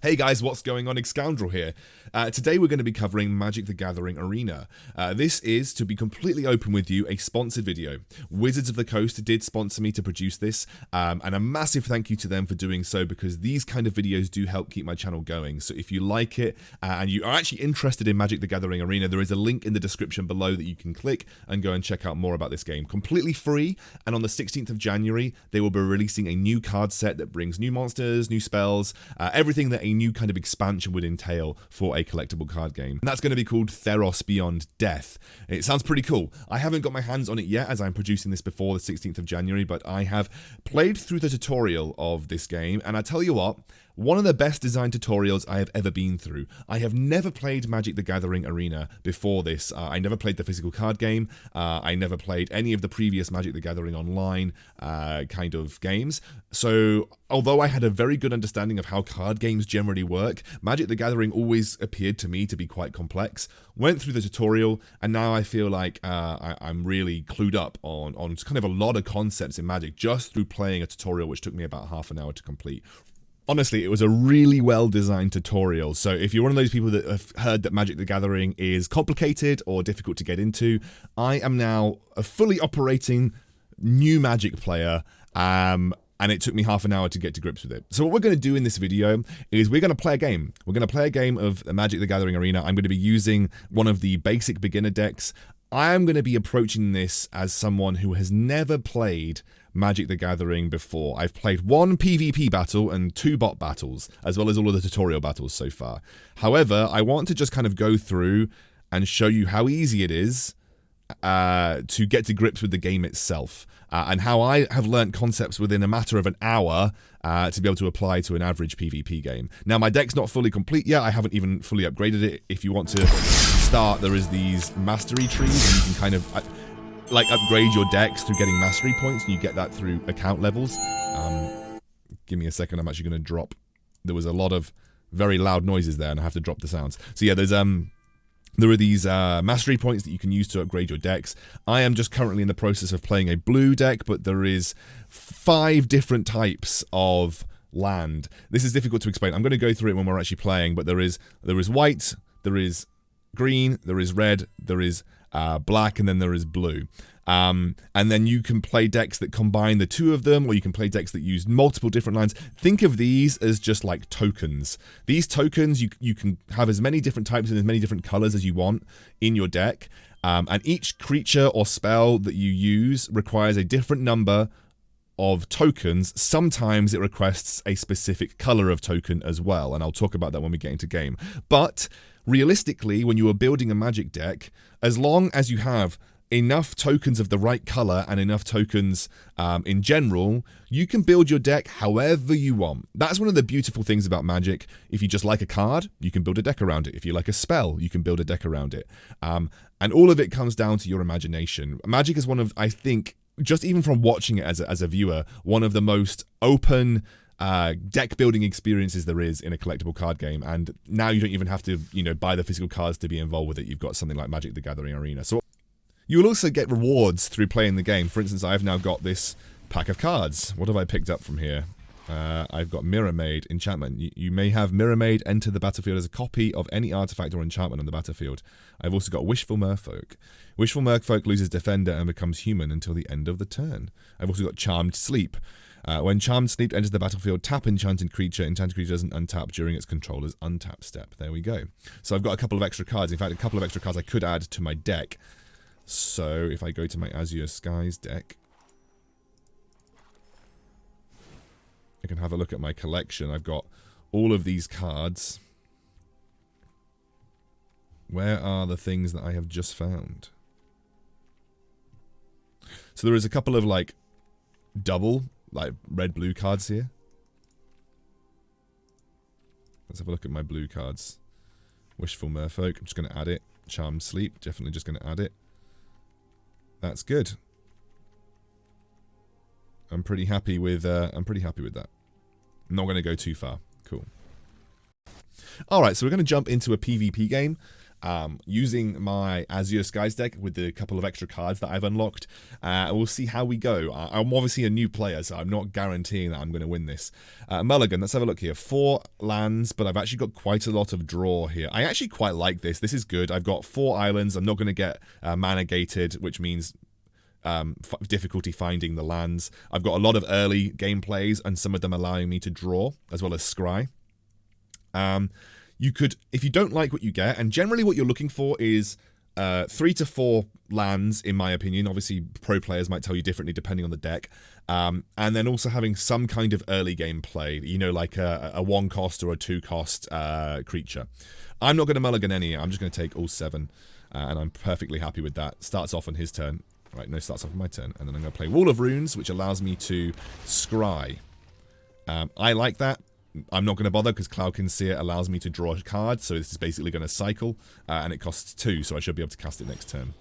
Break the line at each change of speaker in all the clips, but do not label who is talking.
Hey guys, what's going on? Excoundrel here. Today we're going to be covering Magic the Gathering Arena. This is, to be completely open with you, a sponsored video. Wizards of the Coast did sponsor me to produce this, and a massive thank you to them for doing so, because these kind of videos do help keep my channel going. So if you like it, and you are actually interested in Magic the Gathering Arena, there is a link in the description below that you can click and go and check out more about this game. Completely free, and on the 16th of January, they will be releasing a new card set that brings new monsters, new spells, everything that a new kind of expansion would entail for a collectible card game. And that's going to be called Theros Beyond Death. It sounds pretty cool. I haven't got my hands on it yet, as I'm producing this before the 16th of January, but I have played through the tutorial of this game, and I tell you what, one of the best design tutorials I have ever been through. I have never played Magic the Gathering Arena before this. I never played the physical card game. I never played any of the previous Magic the Gathering online kind of games. So, although I had a very good understanding of how card games generally work, Magic the Gathering always appeared to me to be quite complex. Went through the tutorial, and now I feel like I'm really clued up on kind of a lot of concepts in Magic just through playing a tutorial, which took me about half an hour to complete. Honestly, it was a really well-designed tutorial, so if you're one of those people that have heard that Magic the Gathering is complicated or difficult to get into, I am now a fully operating new Magic player, and it took me half an hour to get to grips with it. So what we're going to do in this video is we're going to play a game. We're going to play a game of Magic the Gathering Arena. I'm going to be using one of the basic beginner decks. I am going to be approaching this as someone who has never played Magic the Gathering before. I've played one PvP battle and 2 bot battles, as well as all of the tutorial battles so far. However, I want to just kind of go through and show you how easy it is to get to grips with the game itself, and how I have learnt concepts within a matter of an hour to be able to apply to an average PvP game. Now, my deck's not fully complete yet. I haven't even fully upgraded it. If you want to start, there is these mastery trees, and you can kind of like upgrade your decks through getting mastery points, and you get that through account levels. Give me a second, I'm actually going to drop. There was a lot of very loud noises there, and I have to drop the sounds. So yeah, there are these mastery points that you can use to upgrade your decks. I am just currently in the process of playing a blue deck, but there is 5 different types of land. This is difficult to explain. I'm going to go through it when we're actually playing, but there is white, there is green, there is red, there is black, and then there is blue. And then you can play decks that combine the 2 of them, or you can play decks that use multiple different lines. Think of these as just like tokens. These tokens, you can have as many different types and as many different colors as you want in your deck. And each creature or spell that you use requires a different number of tokens. Sometimes it requests a specific color of token as well, and I'll talk about that when we get into game. But realistically, when you are building a Magic deck, as long as you have enough tokens of the right color and enough tokens in general, you can build your deck however you want. That's one of the beautiful things about Magic. If you just like a card, you can build a deck around it. If you like a spell, you can build a deck around it. And all of it comes down to your imagination. Magic is one of, I think, just even from watching it as a viewer, one of the most open deck building experiences there is in a collectible card game. And now you don't even have to, buy the physical cards to be involved with it. You've got something like Magic the Gathering Arena. So you will also get rewards through playing the game. For instance, I've now got this pack of cards. What have I picked up from here? I've got Mirror Maid enchantment. You may have Mirror Maid enter the battlefield as a copy of any artifact or enchantment on the battlefield. I've also got Wishful Merfolk. Wishful Merfolk loses Defender and becomes human until the end of the turn. I've also got Charmed Sleep. When Charmed Sleep enters the battlefield, tap Enchanted Creature. Enchanted Creature doesn't untap during its controller's untap step. There we go. So I've got a couple of extra cards. In fact, a couple of extra cards I could add to my deck. So if I go to my Azure Skies deck, I can have a look at my collection. I've got all of these cards. Where are the things that I have just found? So there is a couple of double red-blue cards here. Let's have a look at my blue cards. Wishful Merfolk, I'm just going to add it. Charmed Sleep, definitely just going to add it. That's good. I'm pretty happy with that. I'm not going to go too far. Cool. Alright, so we're going to jump into a PvP game. using my Azure Skies deck with the couple of extra cards that I've unlocked. We'll see how we go. I'm obviously a new player, so I'm not guaranteeing that I'm going to win this. Mulligan, let's have a look here. 4 lands, but I've actually got quite a lot of draw here. I actually quite like this. This is good. I've got 4 islands. I'm not going to get mana gated, which means difficulty finding the lands. I've got a lot of early gameplays, and some of them allowing me to draw, as well as scry. You could, if you don't like what you get, and generally what you're looking for is 3 to 4 lands, in my opinion. Obviously, pro players might tell you differently depending on the deck. And then also having some kind of early game play, you know, like a 1-cost or a 2-cost creature. I'm not going to mulligan any. I'm just going to take all 7, and I'm perfectly happy with that. Starts off on his turn. Right, no, starts off on my turn. And then I'm going to play Wall of Runes, which allows me to scry. I like that. I'm not going to bother because Cloudkin Seer allows me to draw a card, so this is basically going to cycle, and it costs 2, so I should be able to cast it next turn.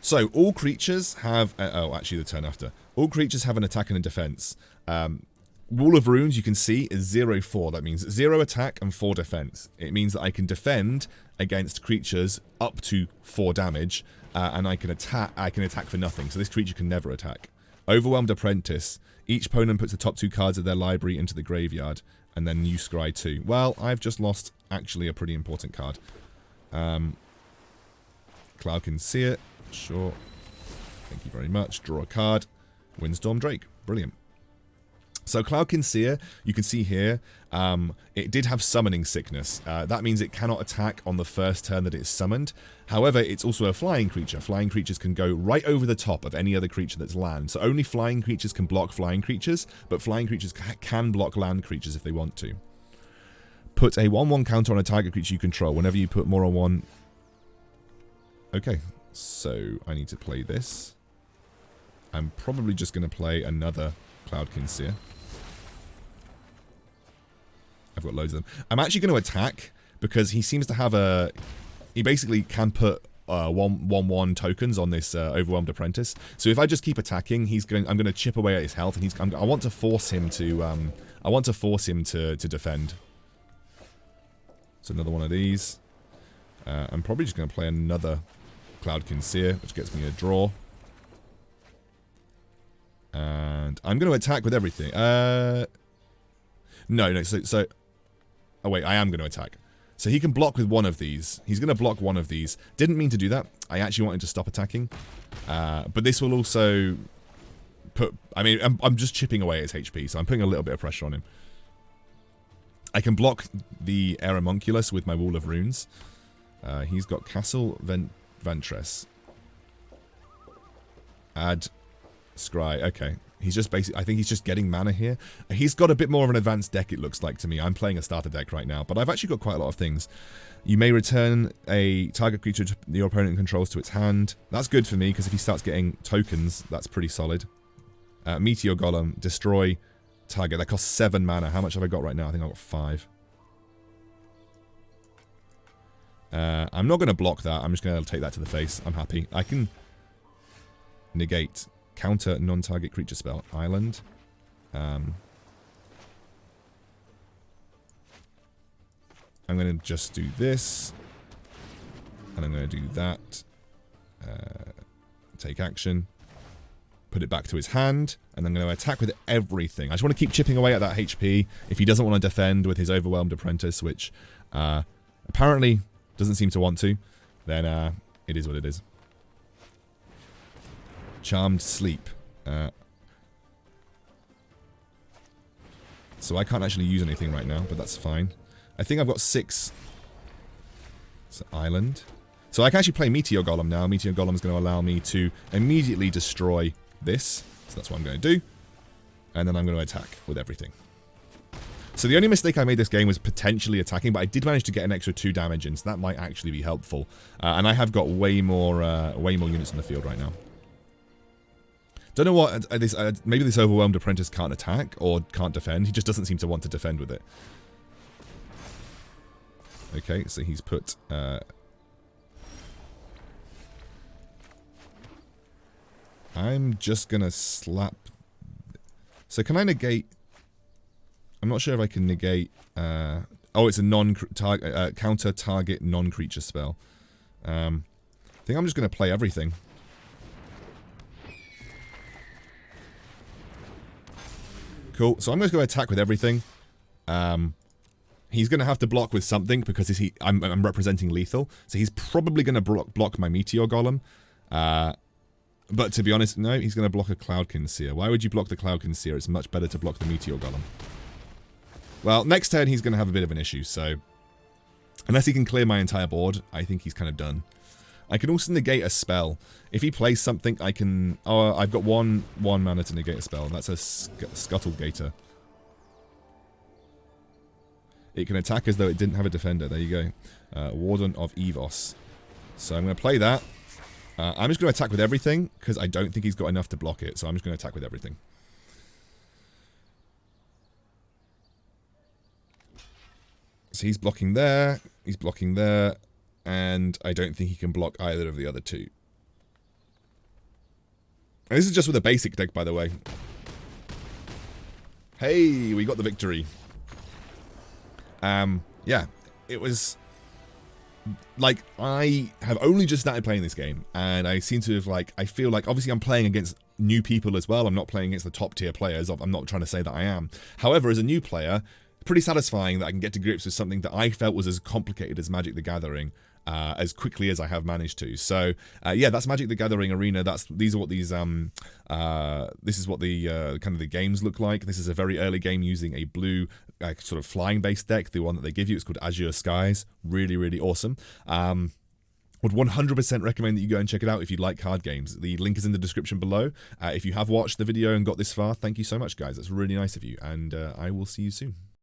So, all creatures have... oh, actually the turn after. All creatures have an attack and a defense. Wall of Runes, you can see, is 0-4. That means 0 attack and 4 defense. It means that I can defend against creatures up to 4 damage, and I can attack for nothing, so this creature can never attack. Overwhelmed Apprentice. Each opponent puts the top 2 cards of their library into the graveyard, and then you scry 2. Well, I've just lost, actually, a pretty important card. Cloudkin Seer. Sure. Thank you very much. Draw a card. Windstorm Drake. Brilliant. So Cloudkin Seer, you can see here, it did have summoning sickness. That means it cannot attack on the first turn that it's summoned. However, it's also a flying creature. Flying creatures can go right over the top of any other creature that's land. So only flying creatures can block flying creatures, but flying creatures can block land creatures if they want to. Put a 1/1 counter on a target creature you control. Whenever you put more on one... Okay, so I need to play this. I'm probably just going to play another Cloudkin Seer. I've got loads of them. I'm actually going to attack because he seems to have a... He basically can put 1/1 tokens on this Overwhelmed Apprentice. So if I just keep attacking, I'm going to chip away at his health, and I want to force him to defend. So another one of these. I'm probably just going to play another Cloudkin Seer, which gets me a draw. And I'm going to attack with everything. No, so... Oh, wait, I am going to attack. So he can block with one of these. He's going to block one of these. Didn't mean to do that. I actually wanted to stop attacking. But this will also put... I mean, I'm just chipping away at his HP, so I'm putting a little bit of pressure on him. I can block the Aeromonculus with my Wall of Runes. He's got Castle Ventress. Add... Scry, okay. He's just basically, I think he's just getting mana here. He's got a bit more of an advanced deck, it looks like to me. I'm playing a starter deck right now, but I've actually got quite a lot of things. You may return a target creature your opponent controls to its hand. That's good for me, because if he starts getting tokens, that's pretty solid. Meteor Golem, destroy target. That costs 7 mana. How much have I got right now? I think I've got 5. I'm not going to block that. I'm just going to take that to the face. I'm happy. I can negate... Counter non-target creature spell. Island. I'm going to just do this. And I'm going to do that. Take action. Put it back to his hand. And I'm going to attack with everything. I just want to keep chipping away at that HP. If he doesn't want to defend with his Overwhelmed Apprentice, which apparently doesn't seem to want to, then it is what it is. Charmed Sleep. So I can't actually use anything right now, but that's fine. I think I've got 6. It's an island. So I can actually play Meteor Golem now. Meteor Golem is going to allow me to immediately destroy this. So that's what I'm going to do. And then I'm going to attack with everything. So the only mistake I made this game was potentially attacking, but I did manage to get an extra 2 damage in, so that might actually be helpful. And I have got way more units in the field right now. Don't know what, maybe this Overwhelmed Apprentice can't attack or can't defend. He just doesn't seem to want to defend with it. Okay, so he's put... I'm just going to slap... So can I negate... I'm not sure if I can negate Oh, it's a counter target non-creature spell. I think I'm just going to play everything. Cool. So I'm just going to attack with everything. He's going to have to block with something because I'm representing lethal. So he's probably going to block my Meteor Golem. But to be honest, no, he's going to block a Cloudkin Seer. Why would you block the Cloudkin Seer? It's much better to block the Meteor Golem. Well, next turn he's going to have a bit of an issue, so... Unless he can clear my entire board, I think he's kind of done. I can also negate a spell. If he plays something, I can... Oh, I've got one mana to negate a spell, and that's a Scuttle Gator. It can attack as though it didn't have a defender. There you go. Warden of Evos. So I'm going to play that. I'm just going to attack with everything, because I don't think he's got enough to block it, so I'm just going to attack with everything. So he's blocking there, and I don't think he can block either of the other two. And this is just with a basic deck, by the way. Hey, we got the victory. Yeah, it was... Like, I have only just started playing this game, and I seem to have, like, I feel like, obviously I'm playing against new people as well. I'm not playing against the top tier players. I'm not trying to say that I am. However, as a new player... pretty satisfying that I can get to grips with something that I felt was as complicated as Magic the Gathering as quickly as I have managed to. So yeah, that's Magic the Gathering Arena. This is what the kind of the games look like. This is a very early game using a blue sort of flying based deck. The one that they give you, it's called Azure Skies. Really, really awesome. Would 100% recommend that you go and check it out if you like card games. The link is in the description below. If you have watched the video and got this far, thank you so much, guys. That's really nice of you, and I will see you soon.